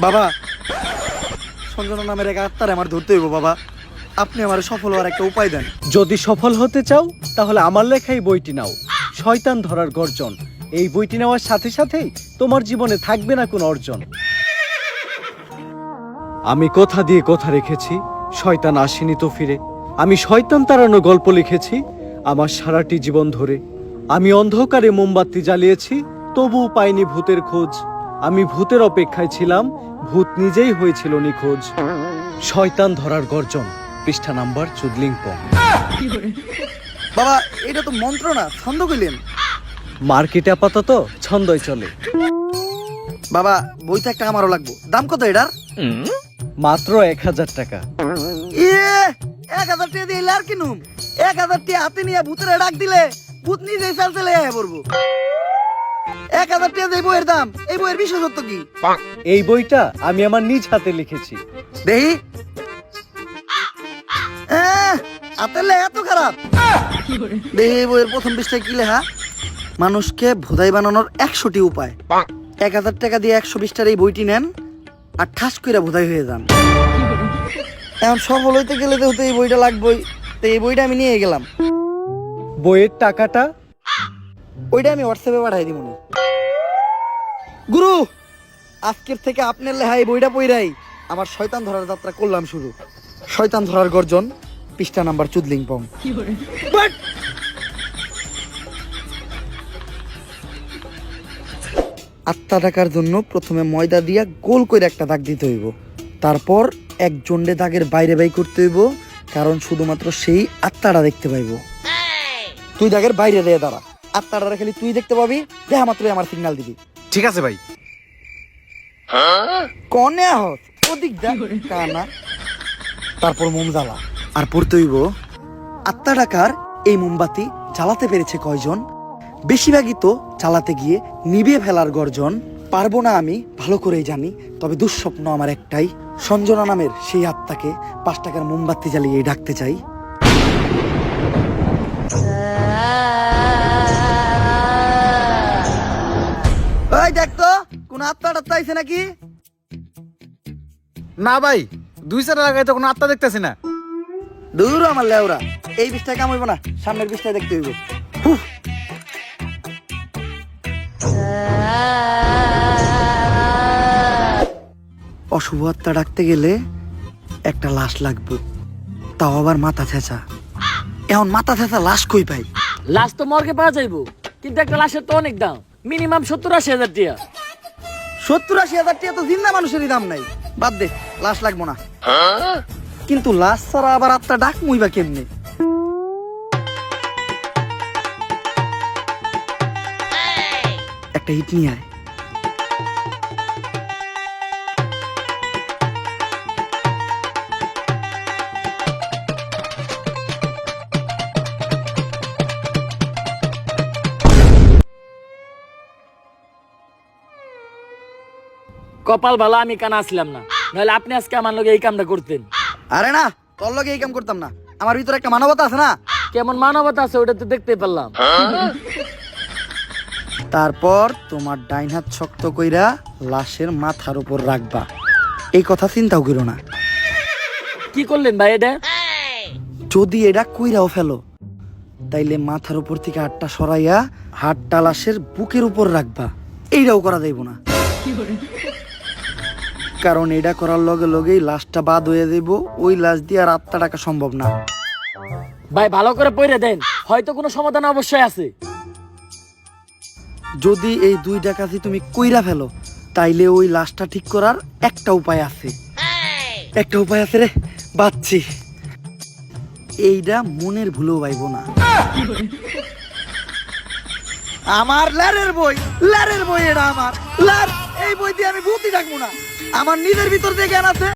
বাবা, সঞ্জনা নামের এক আত্মারে আমার ধরতে হইব বাবা। আপনি আমার সফল হওয়ার একটা উপায় দেন। যদি সফল হতে চাও তাহলে আমার লেখা এই বইটি নাও, শয়তান ধরার গর্জন। এই বইটি নেওয়ার সাথে সাথেই তোমার জীবনে থাকবে না কোনো অর্জন। আমি কথা দিয়ে কথা রেখেছি, শয়তান আসেনি তো ফিরে। আমি শয়তান তাড়ানো গল্প লিখেছি আমার সারাটি জীবন ধরে। আমি অন্ধকারে মোমবাতি জ্বালিয়েছি, তবুও পাইনি ভূতের খোঁজ। আমি ভূতের অপেক্ষায় ছিলাম, ভূত নিজেই হয়েছিল নিখোঁজ। শয়তান ধরার গর্জন, পৃষ্ঠা নাম্বার চুদলিংপং। বাবা, এটা তো মন্ত্র না, ছন্দ কইলেন। মার্কেটে আপাতত ছন্দই চলে। বাবা, বইটা একটা আমারও লাগবো। দাম কত এটার? মাত্র 1000 টাকা। 1000 টাকা দিয়ে আর কিনুম? 1000 টাকা হাতে নিয়ে ভূতের ডাক দিলে ভূত নিজেই চাল চলে আয় পড়বো। 1000 টাকা দিয়ে বইয়ের দাম, এই বইয়ের বিশেষত্ব কি? এই বইটা আমি আমার নিজ হাতে লিখেছি। দেহি আতেলে এত খারাপ? দেহি বইয়ের প্রথম পৃষ্ঠায় কি লেখা? মানুষকে ভোদাই বানানোর 100টি উপায়। 1000 টাকা দিয়ে 120টার এই বইটি নেন আর ঠাস করে ভোদাই হয়ে যান। এখন সফল হইতে গেলে তো এই বইটা লাগবেই। তো এই বইটা আমি নিয়ে গেলাম। বইয়ের টাকাটা? ওইটা আমি হোয়াটসঅ্যাপে পাঠাই দিব। গুরু, আজকের থেকে আপনার লেখা এই বইটা পইরাই আমার শয়তান ধরার যাত্রা করলাম শুরু। শয়তান ধরার গর্জন, পৃষ্ঠা নাম্বার চুদলিংপং। আত্মা ডাকার জন্য প্রথমে ময়দা দিয়া গোল করে একটা দাগ দিতে হইব। তারপর এক জন্ডে দাগের বাইরে বাই করতে হইব, কারণ শুধুমাত্র সেই আত্মাটা দেখতে পাইব। তুই দাগের বাইরে দিয়ে দাঁড়া, আত্মাটা খালি তুই দেখতে পাবি। দেখা মাত্রই আমার সিগন্যাল দিবি। ঠিক আছে ভাই। কনে আহত ওদিক দেখ কানা। তারপর মোম জ্বালা আর পড়তে হইব, আত্মা ডাকার এই মোমবাতি জ্বালাতে পেরেছে কয়জন? বেশিরভাগই তো চালাতে গিয়ে নিভিয়ে ফেলার গর্জন। পারবো না আমি ভালো করেই জানি, তবে দুঃস্বপ্ন আমার একটাই, সঞ্জনা নামের সেই আত্মাকে 5 টাকার মোমবাতি জ্বালিয়ে ডাকতে চাই। ওই দেখ তো কোন আত্মা টাত্মা আইছে নাকি? না ভাই, 2 লাগাই তো কোনো আত্মা দেখতেছি না। দূর আমার লেওরা, এই বিষটায় কাম হইব না, সামনের বিষটায় দেখতে হইব। অশুভ আত্মা ডাকতে গেলে একটা লাশ লাগবে, তাও আবার মাথা ছেঁচা। এখন মাথা ছেঁচা লাশ কই পাই? লাশ তো মর্গে পাওয়া যাইব, কিন্তু একটা লাশের তো অনেক দাম, মিনিমাম 70-80 হাজার টাকা। 70-80 হাজার টাকা তো জিন্দা মানুষেরই দাম নাই। বাদ দে, লাশ লাগবো না। কিন্তু লাশ ছাড়া আবার আত্মা ডাক মুইবা কেমনে? একটা হিট নিয়ে আয়। কপাল ভালো আমি কানা আসলাম না, নাহলে আপনি আজকে আমার লগে এই কামটা করতেন। আরে না, তোর লগে এই কাম করতাম না। আমার ভিতরে একটা মানবতা আছে না? কেমন মানবতা আছে ওটা তো দেখতে পারলাম। তারপর তোমার ডাইন হাত শক্ত কইরা লাশের মাথার উপর রাখবা। এই কথা চিন্তাও করো না। কি করলেন ভাই এটা? যদি এটা কইরাও ফেলো, তাইলে মাথার উপর থেকে হাতটা সরাইয়া হাতটা লাশের বুকের উপর রাখবা। এইটাও করা যাইব না, কারণ এটা করার লগে লগেই লাশটা বাদ হয়ে যাইব। ওই লাশ দিয়ে আর আত্মা ডাকা সম্ভব না। ভাই ভালো করে পড়ে দেন, হয়তো কোনো সমাধান অবশ্যই আছে। যদি এই 2 ডাকাতি তুমি কইরা ফেলো, তাইলে ওই লাশটা ঠিক করার একটা উপায় আছে। একটা উপায় আছে রে, বাচ্চি। এইটা মনের ভুলেও পাইব না। আমার লারের বই, লারের বই এটা আমার লার। এই বই দিয়ে আমি ভূতই ডাকবো না। আমার নিজের ভিতর দিয়ে জ্ঞান আছে।